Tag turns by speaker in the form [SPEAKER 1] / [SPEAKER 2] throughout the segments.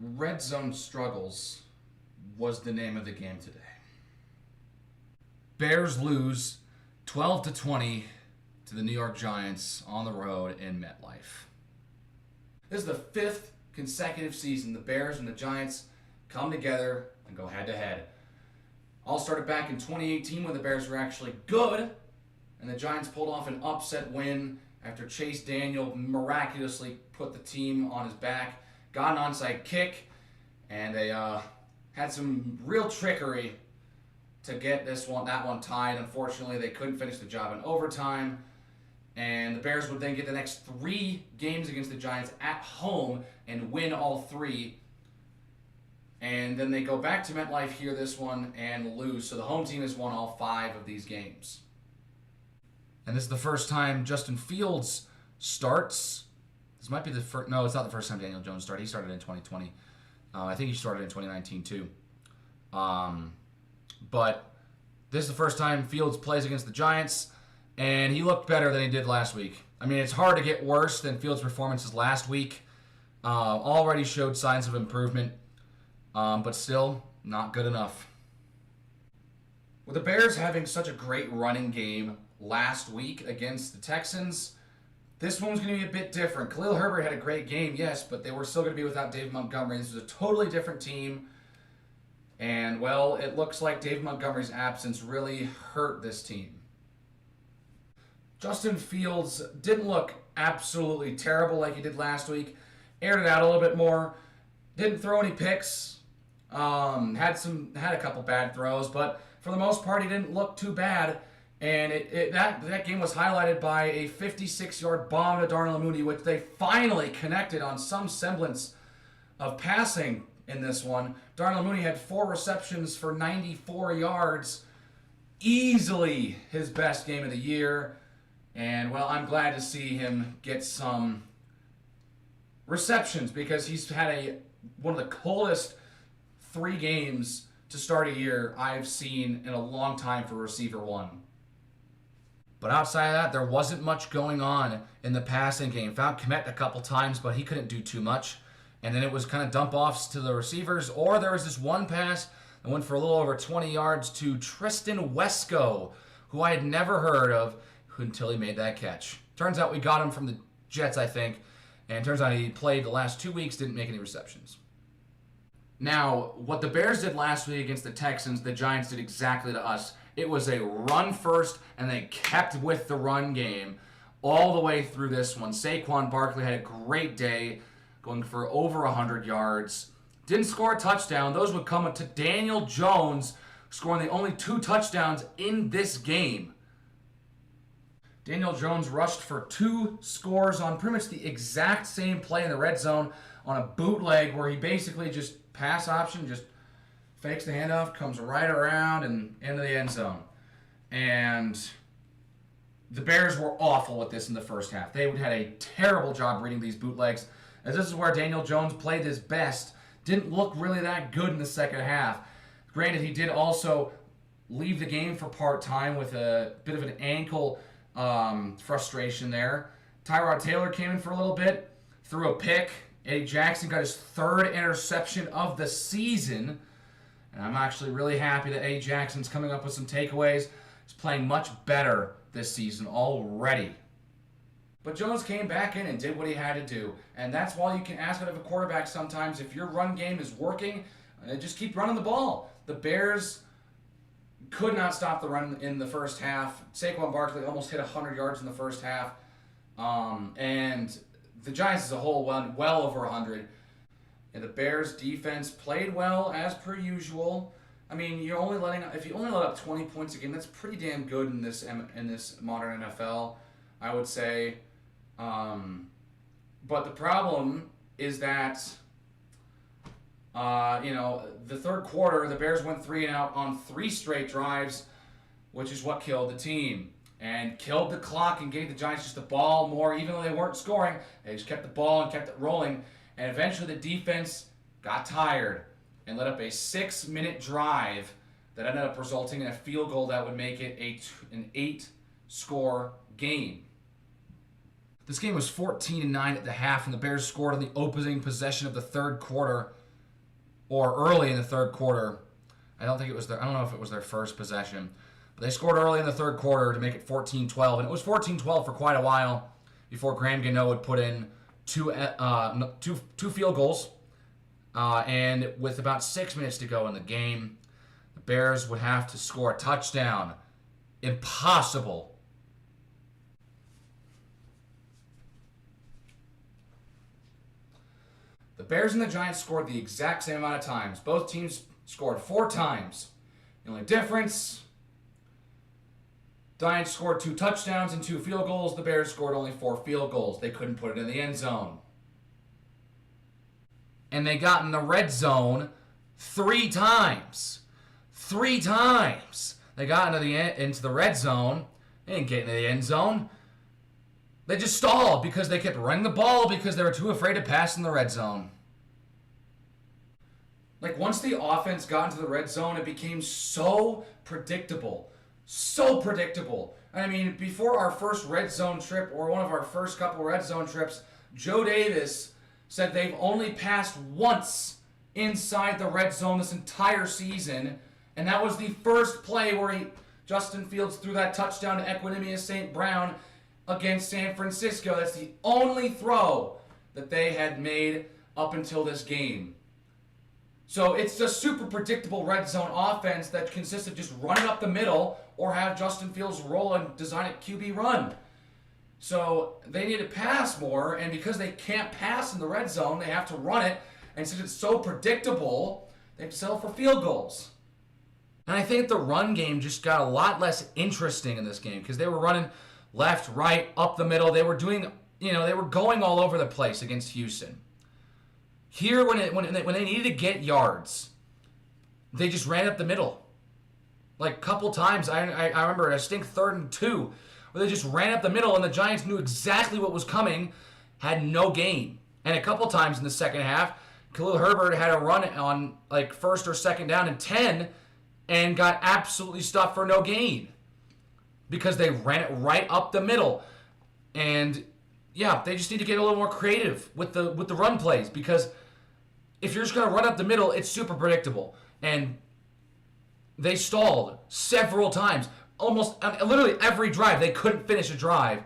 [SPEAKER 1] Red Zone Struggles was the name of the game today. Bears lose 12-20 to the New York Giants on the road in MetLife. This is the fifth consecutive season the Bears and the Giants come together and go head-to-head. All started back in 2018 when the Bears were actually good, and the Giants pulled off an upset win after Chase Daniel miraculously put the team on his back, got an onside kick, and they had some real trickery to get that one tied. Unfortunately, they couldn't finish the job in overtime, and the Bears would then get the next 3 games against the Giants at home and win all 3. And then they go back to MetLife here this one and lose. So the home team has won all 5 of these games. And this is the first time Justin Fields starts. This might be the first. No, it's not the first time Daniel Jones started. He started in 2020. I think he started in 2019 too. But this is the first time Fields plays against the Giants, and he looked better than he did last week. I mean, it's hard to get worse than Fields' performances last week. Already showed signs of improvement, but still not good enough. With the Bears having such a great running game last week against the Texans, this one's going to be a bit different. Khalil Herbert had a great game, yes, but they were still going to be without David Montgomery. This was a totally different team. And, well, it looks like David Montgomery's absence really hurt this team. Justin Fields didn't look absolutely terrible like he did last week. Aired it out a little bit more. Didn't throw any picks. Had a couple bad throws, but for the most part, he didn't look too bad. And that game was highlighted by a 56-yard bomb to Darnell Mooney, which they finally connected on some semblance of passing in this one. Darnell Mooney had 4 receptions for 94 yards. Easily his best game of the year. And, well, I'm glad to see him get some receptions because he's had one of the coldest 3 games to start a year I've seen in a long time for receiver 1. But outside of that, there wasn't much going on in the passing game. Found Kmet a couple times, but he couldn't do too much. And then it was kind of dump-offs to the receivers, or there was this one pass that went for a little over 20 yards to Tristan Wesco, who I had never heard of until he made that catch. Turns out we got him from the Jets, I think, and turns out he played the last 2 weeks, didn't make any receptions. Now, what the Bears did last week against the Texans, the Giants did exactly to us. It was a run first, and they kept with the run game all the way through this one. Saquon Barkley had a great day, going for over 100 yards. Didn't score a touchdown. Those would come to Daniel Jones, scoring the only 2 touchdowns in this game. Daniel Jones rushed for 2 scores on pretty much the exact same play in the red zone on a bootleg where he basically just pass option, just fakes the handoff, comes right around and into the end zone. And the Bears were awful with this in the first half. They had a terrible job reading these bootlegs, as this is where Daniel Jones played his best. Didn't look really that good in the second half. Granted, he did also leave the game for part-time with a bit of an ankle frustration there. Tyrod Taylor came in for a little bit, threw a pick. Eddie Jackson got his 3rd interception of the season. And I'm actually really happy that Eddie Jackson's coming up with some takeaways. He's playing much better this season already. But Jones came back in and did what he had to do. And that's why you can ask out of a quarterback sometimes. If your run game is working, just keep running the ball. The Bears could not stop the run in the first half. Saquon Barkley almost hit 100 yards in the first half. And the Giants as a whole won well over 100. And the Bears defense played well as per usual. I mean, if you only let up 20 points a game, that's pretty damn good in this modern NFL, I would say. But the problem is that the third quarter, the Bears went 3 and out on 3 straight drives, which is what killed the team. And killed the clock and gave the Giants just the ball more, even though they weren't scoring. They just kept the ball and kept it rolling. And eventually the defense got tired and let up a 6-minute drive that ended up resulting in a field goal that would make it an 8-score game. This game was 14-9 at the half, and the Bears scored on the opening possession of the third quarter. or early in the third quarter. I don't know if it was their first possession. But they scored early in the third quarter to make it 14-12. And it was 14-12 for quite a while before Graham Gano would put in two field goals. And with about 6 minutes to go in the game, the Bears would have to score a touchdown. Impossible. The Bears and the Giants scored the exact same amount of times. Both teams scored 4 times. The only difference, Giants scored 2 touchdowns and 2 field goals. The Bears scored only 4 field goals. They couldn't put it in the end zone. And they got in the red zone 3 times. 3 times. They got into the red zone. They didn't get into the end zone. They just stalled because they kept running the ball because they were too afraid to pass in the red zone. Like, once the offense got into the red zone, it became so predictable. So predictable. I mean, before our first red zone trip, or one of our first couple red zone trips, Joe Davis said they've only passed once inside the red zone this entire season, and that was the first play where Justin Fields threw that touchdown to Equanimeous St. Brown against San Francisco. That's the only throw that they had made up until this game. So it's a super predictable red zone offense that consists of just running up the middle or have Justin Fields roll and design a QB run. So they need to pass more, and because they can't pass in the red zone, they have to run it. And since it's so predictable, they have to settle for field goals. And I think the run game just got a lot less interesting in this game because they were running left, right, up the middle. They were doing, they were going all over the place against Houston. Here, when they needed to get yards, they just ran up the middle. Like a couple times, I remember a stink 3rd and 2, where they just ran up the middle and the Giants knew exactly what was coming, had no gain. And a couple times in the second half, Khalil Herbert had a run on like 1st or 2nd down and 10 and got absolutely stuffed for no gain because they ran it right up the middle. And yeah, they just need to get a little more creative with the run plays, because if you're just going to run up the middle, it's super predictable. And they stalled several times. Literally every drive, they couldn't finish a drive.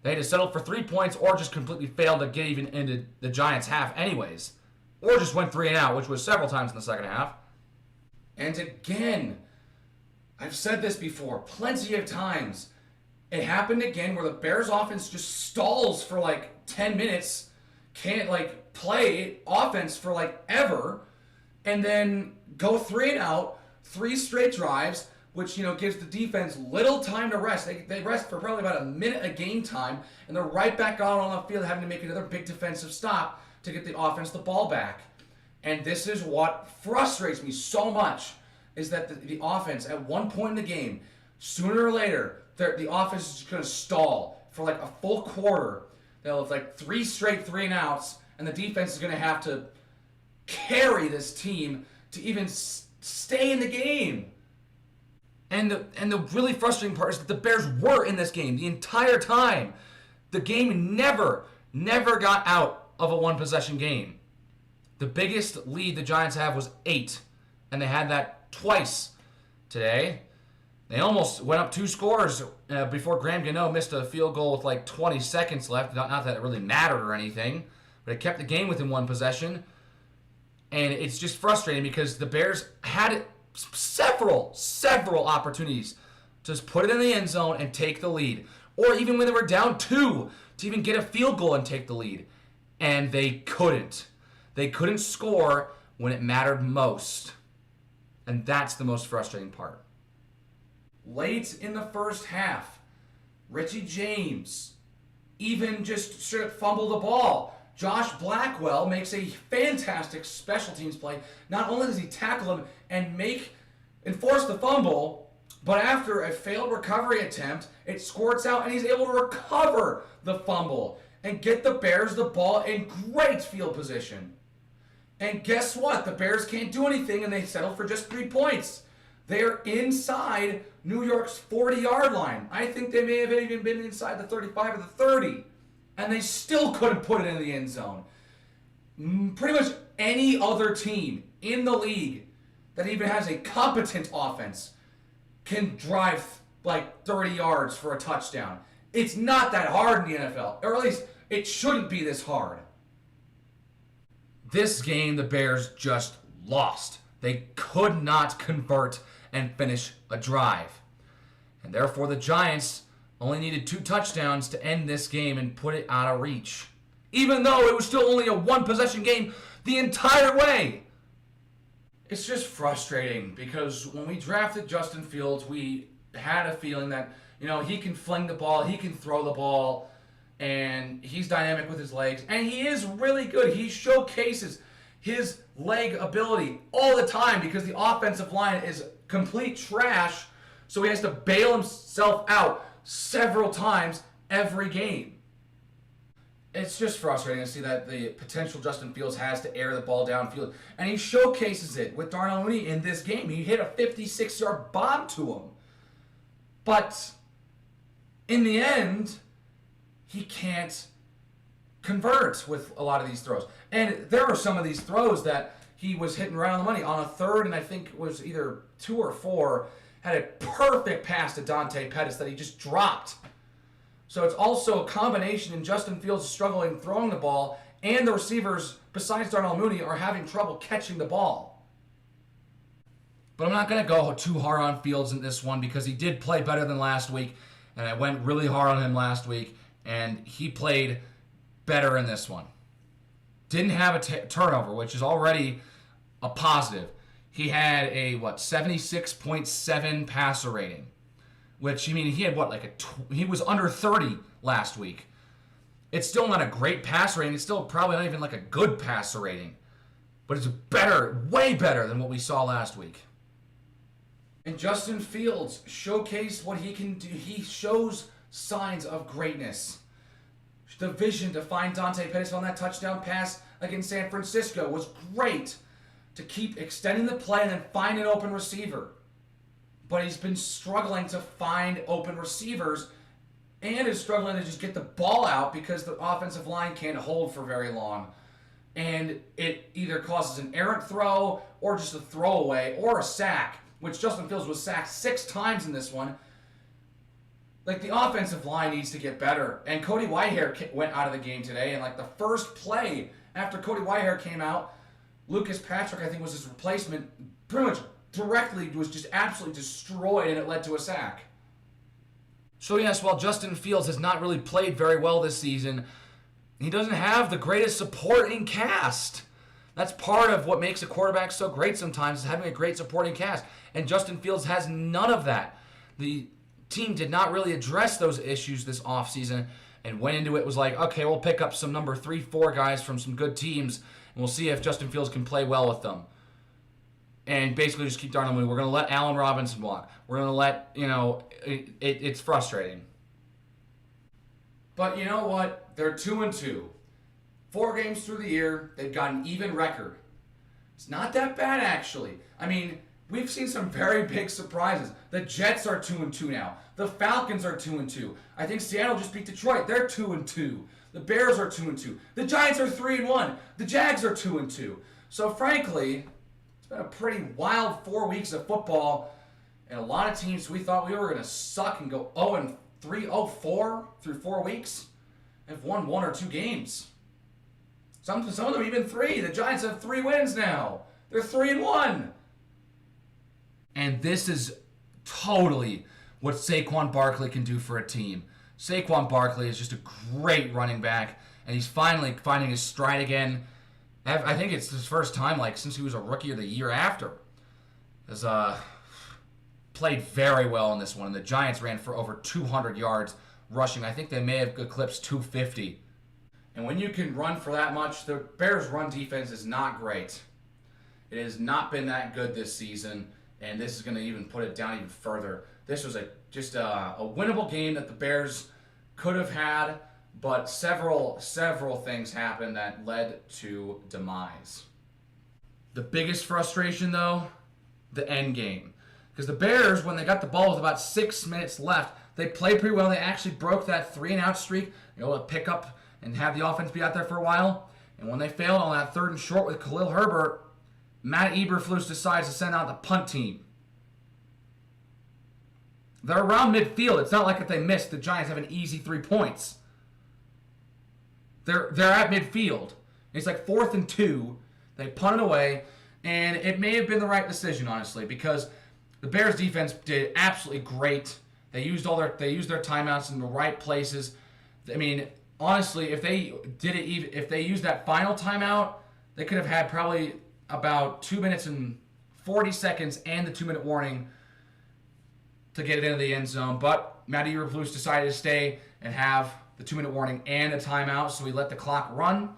[SPEAKER 1] They had to settle for 3 points or just completely failed to get even into the Giants' half anyways. Or just went 3 and out, which was several times in the second half. And again, I've said this before plenty of times. It happened again where the Bears offense just stalls for like 10 minutes, can't like play offense for like ever, and then go 3 and out, 3 straight drives, which gives the defense little time to rest. They rest for probably about a minute of game time, and they're right back out on the field having to make another big defensive stop to get the offense the ball back. And this is what frustrates me so much, is that the offense at one point in the game, sooner or later, the offense is just going to stall for like a full quarter. They'll have like 3 straight 3 and outs, and the defense is going to have to carry this team to even stay in the game. And the really frustrating part is that the Bears were in this game the entire time. The game never got out of a 1-possession game. The biggest lead the Giants have was 8, and they had that twice today. They almost went up 2 scores before Graham Gano missed a field goal with like 20 seconds left. Not that it really mattered or anything, but it kept the game within 1 possession. And it's just frustrating because the Bears had several opportunities to just put it in the end zone and take the lead. Or even when they were down 2, to even get a field goal and take the lead. And they couldn't. They couldn't score when it mattered most. And that's the most frustrating part. Late in the first half, Richie James even just straight up fumbled the ball. Josh Blackwell makes a fantastic special teams play. Not only does he tackle him and force the fumble, but after a failed recovery attempt, it squirts out and he's able to recover the fumble and get the Bears the ball in great field position. And guess what? The Bears can't do anything, and they settle for just 3 points. They're inside New York's 40-yard line. I think they may have even been inside the 35 or the 30. And they still couldn't put it in the end zone. Pretty much any other team in the league that even has a competent offense can drive like 30 yards for a touchdown. It's not that hard in the NFL, or at least it shouldn't be this hard. This game, the Bears just lost. They could not convert and finish a drive. And therefore, the Giants only needed 2 touchdowns to end this game and put it out of reach. Even though it was still only a 1-possession game the entire way. It's just frustrating because when we drafted Justin Fields, we had a feeling that, he can fling the ball, he can throw the ball, and he's dynamic with his legs. And he is really good. He showcases his leg ability all the time because the offensive line is complete trash, so he has to bail himself out several times every game. It's just frustrating to see that the potential Justin Fields has to air the ball downfield. And he showcases it with Darnell Mooney in this game. He hit a 56-yard bomb to him. But in the end, he can't convert with a lot of these throws. And there were some of these throws that he was hitting right on the money. On a third, and I think it was either 2 or 4, had a perfect pass to Dante Pettis that he just dropped. So it's also a combination in Justin Fields struggling throwing the ball, and the receivers, besides Darnell Mooney, are having trouble catching the ball. But I'm not going to go too hard on Fields in this one because he did play better than last week, and I went really hard on him last week, and he played better in this one. Didn't have a turnover, which is already a positive. He had a, 76.7 passer rating. Which, he had he was under 30 last week. It's still not a great passer rating. It's still probably not even a good passer rating. But it's better, way better than what we saw last week. And Justin Fields showcased what he can do. He shows signs of greatness. The vision to find Dante Pettis on that touchdown pass against San Francisco was great. To keep extending the play and then find an open receiver. But he's been struggling to find open receivers and is struggling to just get the ball out because the offensive line can't hold for very long. And it either causes an errant throw or just a throwaway or a sack, which Justin Fields was sacked 6 times in this one. The offensive line needs to get better. And Cody Whitehair went out of the game today, and the first play after Cody Whitehair came out, Lucas Patrick, I think, was his replacement, pretty much directly was just absolutely destroyed, and it led to a sack. So yes, while Justin Fields has not really played very well this season, he doesn't have the greatest supporting cast. That's part of what makes a quarterback so great sometimes, is having a great supporting cast. And Justin Fields has none of that. The team did not really address those issues this offseason and went into it was okay, we'll pick up some number 3, 4 guys from some good teams, and we'll see if Justin Fields can play well with them. And basically just keep Darnell Mooney. We're going to let Allen Robinson walk. We're going to let, it's frustrating. But you know what? They're 2-2. 4 games through the year, they've got an even record. It's not that bad, actually. We've seen some very big surprises. The Jets are 2-2 now. The Falcons are 2-2. I think Seattle just beat Detroit. They're 2-2. The Bears are 2-2. The Giants are 3-1. The Jags are 2-2. So frankly, it's been a pretty wild 4 weeks of football, and a lot of teams we thought we were going to suck and go 0-3, 0-4 through 4 weeks have won 1 or 2 games. Some of them even 3. The Giants have 3 wins now. They're 3-1. And this is totally what Saquon Barkley can do for a team. Saquon Barkley is just a great running back, and he's finally finding his stride again. I think it's his first time since he was a rookie of the year after. Has played very well in this one. The Giants ran for over 200 yards rushing. I think they may have eclipsed 250. And when you can run for that much, the Bears' run defense is not great. It has not been that good this season, and this is going to even put it down even further. This was just a winnable game that the Bears could have had, but several things happened that led to demise. The biggest frustration, though, the end game. Because the Bears, when they got the ball with about 6 minutes left, they played pretty well. They actually broke that 3-and-out streak, to pick up and have the offense be out there for a while. And when they failed on that 3rd and short with Khalil Herbert, Matt Eberflus decides to send out the punt team. They're around midfield. It's not like if they miss, the Giants have an easy 3 points. They're at midfield. It's like 4th and 2. They punt it away, and it may have been the right decision, honestly, because the Bears defense did absolutely great. They used their timeouts in the right places. I mean, honestly, if they used that final timeout, they could have had probably about 2 minutes and 40 seconds and the 2-minute warning to get it into the end zone. But Matt Eberflus decided to stay and have the 2-minute warning and a timeout, so he let the clock run,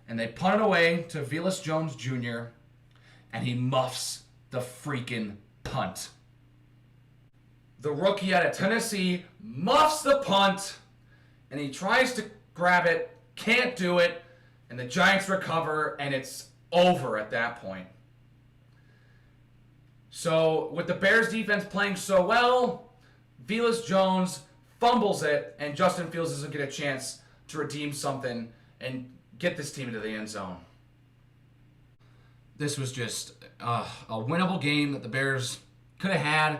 [SPEAKER 1] and they punt it away to Velus Jones Jr., and he muffs the freaking punt. The rookie out of Tennessee muffs the punt, and he tries to grab it, can't do it, and the Giants recover, and it's over at that point. So, with the Bears defense playing so well, Velus Jones fumbles it, and Justin Fields doesn't get a chance to redeem something and get this team into the end zone. This was just a winnable game that the Bears could have had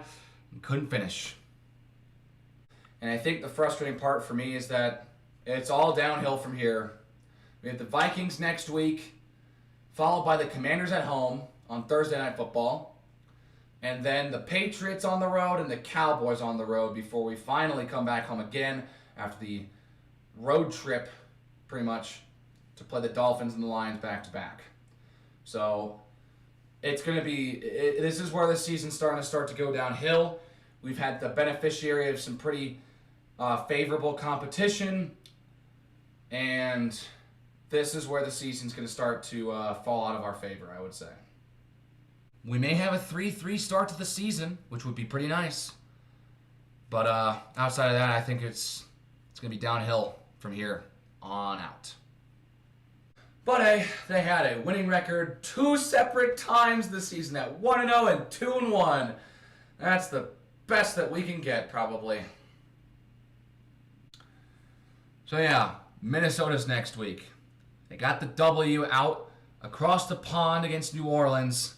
[SPEAKER 1] and couldn't finish. And I think the frustrating part for me is that it's all downhill from here. We have the Vikings next week, followed by the Commanders at home on Thursday Night Football, and then the Patriots on the road and the Cowboys on the road before we finally come back home again after the road trip, pretty much, to play the Dolphins and the Lions back-to-back. So it's going to be, this is where the season's starting to go downhill. We've had the beneficiary of some pretty favorable competition, and this is where the season's going to start to fall out of our favor, I would say. We may have a 3-3 start to the season, which would be pretty nice. But outside of that, I think it's going to be downhill from here on out. But hey, they had a winning record 2 separate times this season at 1-0 and 2-1. That's the best that we can get, probably. So yeah, Minnesota's next week. They got the W out across the pond against New Orleans.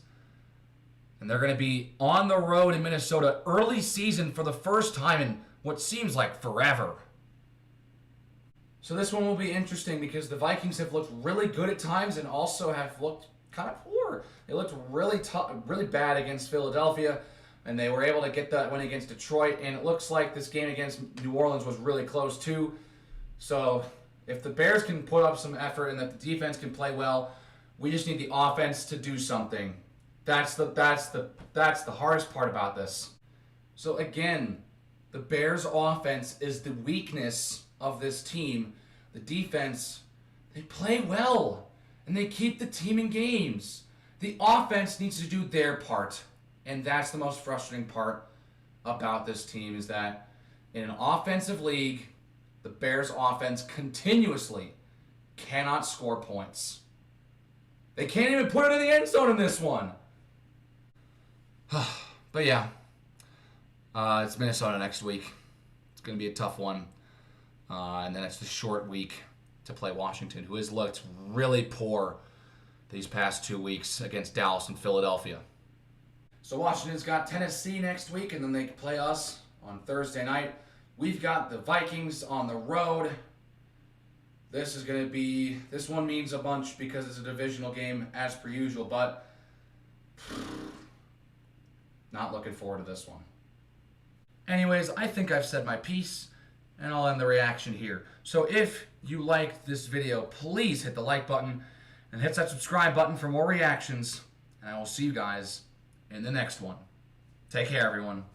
[SPEAKER 1] And they're going to be on the road in Minnesota early season for the first time in what seems like forever. So this one will be interesting because the Vikings have looked really good at times and also have looked kind of poor. They looked really bad against Philadelphia, and they were able to get that win against Detroit. And it looks like this game against New Orleans was really close too. So if the Bears can put up some effort and that the defense can play well, we just need the offense to do something. That's the hardest part about this. So again, the Bears' offense is the weakness of this team. The defense, they play well, and they keep the team in games. The offense needs to do their part, and that's the most frustrating part about this team is that in an offensive league, the Bears' offense continuously cannot score points. They can't even put it in the end zone in this one. But yeah, it's Minnesota next week. It's going to be a tough one. And then it's the short week to play Washington, who has looked really poor these past 2 weeks against Dallas and Philadelphia. So Washington's got Tennessee next week, and then they play us on Thursday night. We've got the Vikings on the road. This one means a bunch because it's a divisional game as per usual, but not looking forward to this one. Anyways, I think I've said my piece, and I'll end the reaction here. So if you liked this video, please hit the like button and hit that subscribe button for more reactions, and I will see you guys in the next one. Take care, everyone.